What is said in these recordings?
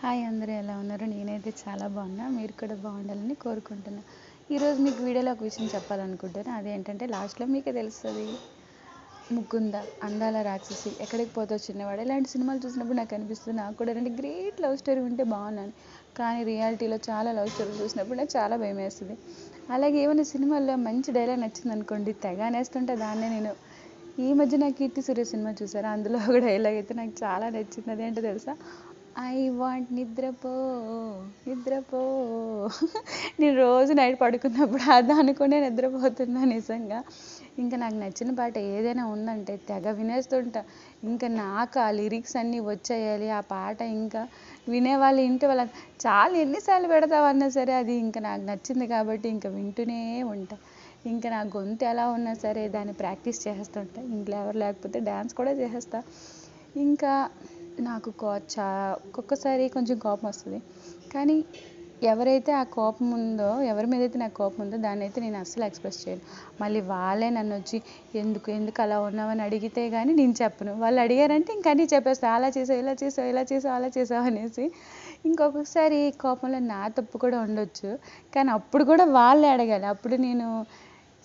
Hi అందరూ ఎలా ఉన్నారు? నేనైతే చాలా బాగున్నా. మీరు కూడా బాగుండాలని కోరుకుంటున్నా. ఈరోజు మీకు వీడియోలో ఒక విషయం చెప్పాలనుకుంటున్నా. అదేంటంటే లాస్ట్లో మీకే తెలుస్తుంది. ముకుంద, అందాల రాక్షసి, ఎక్కడికి పోతో చిన్నవాడు, ఇలాంటి సినిమాలు చూసినప్పుడు నాకు అనిపిస్తుంది నాకు కూడా రెండు గ్రేట్ లవ్ స్టోరీ ఉంటే బాగున్నాను. కానీ రియాలిటీలో చాలా లవ్ స్టోరీ చూసినప్పుడు నాకు చాలా భయం వేస్తుంది. అలాగే ఏమైనా సినిమాల్లో మంచి డైలాగ్ నచ్చింది అనుకోండి, తెగ అనేస్తుంటే దాన్నే నేను. ఈ మధ్య నాకు కీర్తి సురేష్ సినిమా చూసారా, అందులో ఒక డైలాగ్ అయితే నాకు చాలా నచ్చింది. అదేంటో తెలుసా? ఐ వాంట్ నిద్రపో నిద్రపో. నేను రోజు నైట్ పడుకున్నప్పుడు అది అనుకునే నిద్రపోతున్నా నిజంగా. ఇంకా నాకు నచ్చిన పాట ఏదైనా ఉందంటే తెగ వినేస్తుంటా. ఇంకా నాకు ఆ లిరిక్స్ అన్నీ వచ్చేయాలి ఆ పాట. ఇంకా వినేవాళ్ళు ఇంటి వాళ్ళ చాలా ఎన్నిసార్లు పెడతావన్నా సరే అది ఇంకా నాకు నచ్చింది కాబట్టి ఇంకా వింటూనే ఉంటా. ఇంకా నా గొంతు ఎలా ఉన్నా సరే దాన్ని ప్రాక్టీస్ చేస్తుంటా. ఇంట్లో ఎవరు లేకపోతే డ్యాన్స్ కూడా చేసేస్తా. ఇంకా నాకు ఒక్కొక్కసారి కొంచెం కోపం వస్తుంది. కానీ ఎవరైతే ఆ కోపం ఉందో, ఎవరి మీద అయితే నాకు కోపం ఉందో దాన్ని అయితే నేను అస్సలు ఎక్స్ప్రెస్ చేయను. మళ్ళీ వాళ్ళే నన్ను వచ్చి ఎందుకు అలా ఉన్నావని అడిగితే కానీ నేను చెప్పను. వాళ్ళు అడిగారంటే ఇంక అన్నీ చెప్పేస్తాను. అలా చేసావు, ఇలా చేసావు, ఇలా చేసావు, అలా చేసావు అనేసి. ఇంకొకసారి కోపంలో నా తప్పు కూడా ఉండొచ్చు. కానీ అప్పుడు కూడా వాళ్ళే అడగాలి. అప్పుడు నేను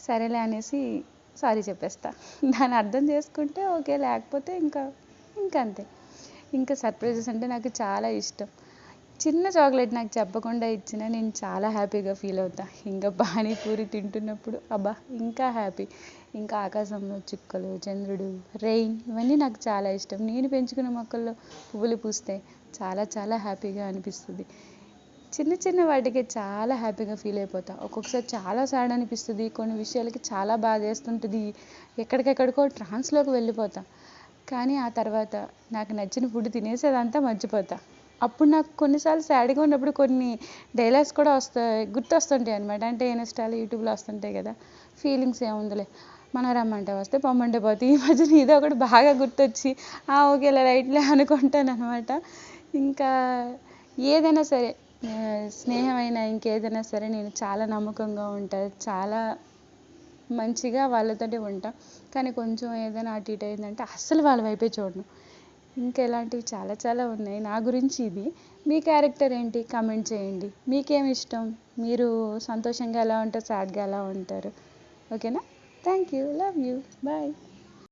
సరేలే అనేసి సారీ చెప్పేస్తా. దాన్ని అర్థం చేసుకుంటే ఓకే, లేకపోతే ఇంకంతే. ఇంకా సర్ప్రైజెస్ అంటే నాకు చాలా ఇష్టం. చిన్న చాక్లెట్ నాకు చెప్పకుండా ఇచ్చినా నేను చాలా హ్యాపీగా ఫీల్ అవుతా. ఇంకా పానీపూరి తింటున్నప్పుడు అబ్బా ఇంకా హ్యాపీ. ఇంకా ఆకాశంలో చుక్కలు, చంద్రుడు, రెయిన్ ఇవన్నీ నాకు చాలా ఇష్టం. నేను పెంచుకున్న మొక్కల్లో పువ్వులు పూస్తే చాలా చాలా హ్యాపీగా అనిపిస్తుంది. చిన్న చిన్న వాటికి చాలా హ్యాపీగా ఫీల్ అయిపోతా. ఒక్కొక్కసారి చాలా సాడ్ అనిపిస్తుంది. కొన్ని విషయాలకి చాలా బాధ వేస్తుంటుంది. ఎక్కడికెక్కడికో ట్రాన్స్లోకి వెళ్ళిపోతా. కానీ ఆ తర్వాత నాకు నచ్చిన ఫుడ్ తినేసి అదంతా మర్చిపోతా. అప్పుడు నాకు కొన్నిసార్లు సాడ్గా ఉన్నప్పుడు కొన్ని డైలాగ్స్ కూడా గుర్తొస్తుంటాయి అనమాట. అంటే ఇన్స్టాలో, యూట్యూబ్లో వస్తుంటాయి కదా, ఫీలింగ్స్ ఏముందిలే, మనం రమ్మంటే వస్తే పొమ్మంటే పోతే. ఈ మధ్యన ఇదో ఒకటి బాగా గుర్తొచ్చి ఓకేలే రైట్లే అనుకుంటాను అనమాట. ఇంకా ఏదైనా సరే, స్నేహమైనా ఇంకేదైనా సరే నేను చాలా నమ్మకంగా ఉంటాను. చాలా మంచిగా వాళ్ళతోటి ఉంటా. కానీ కొంచెం ఏదైనా అటు ఇటు అయిందంటే అస్సలు వాళ్ళ వైపే చూడను. ఇంకా ఇలాంటివి చాలా చాలా ఉన్నాయి. నా గురించి ఇది. మీ క్యారెక్టర్ ఏంటి కామెంట్ చేయండి. మీకేమి ఇష్టం? మీరు సంతోషంగా ఎలా ఉంటారు, సాడ్గా ఎలా ఉంటారు? ఓకేనా? Thank you, love you, bye.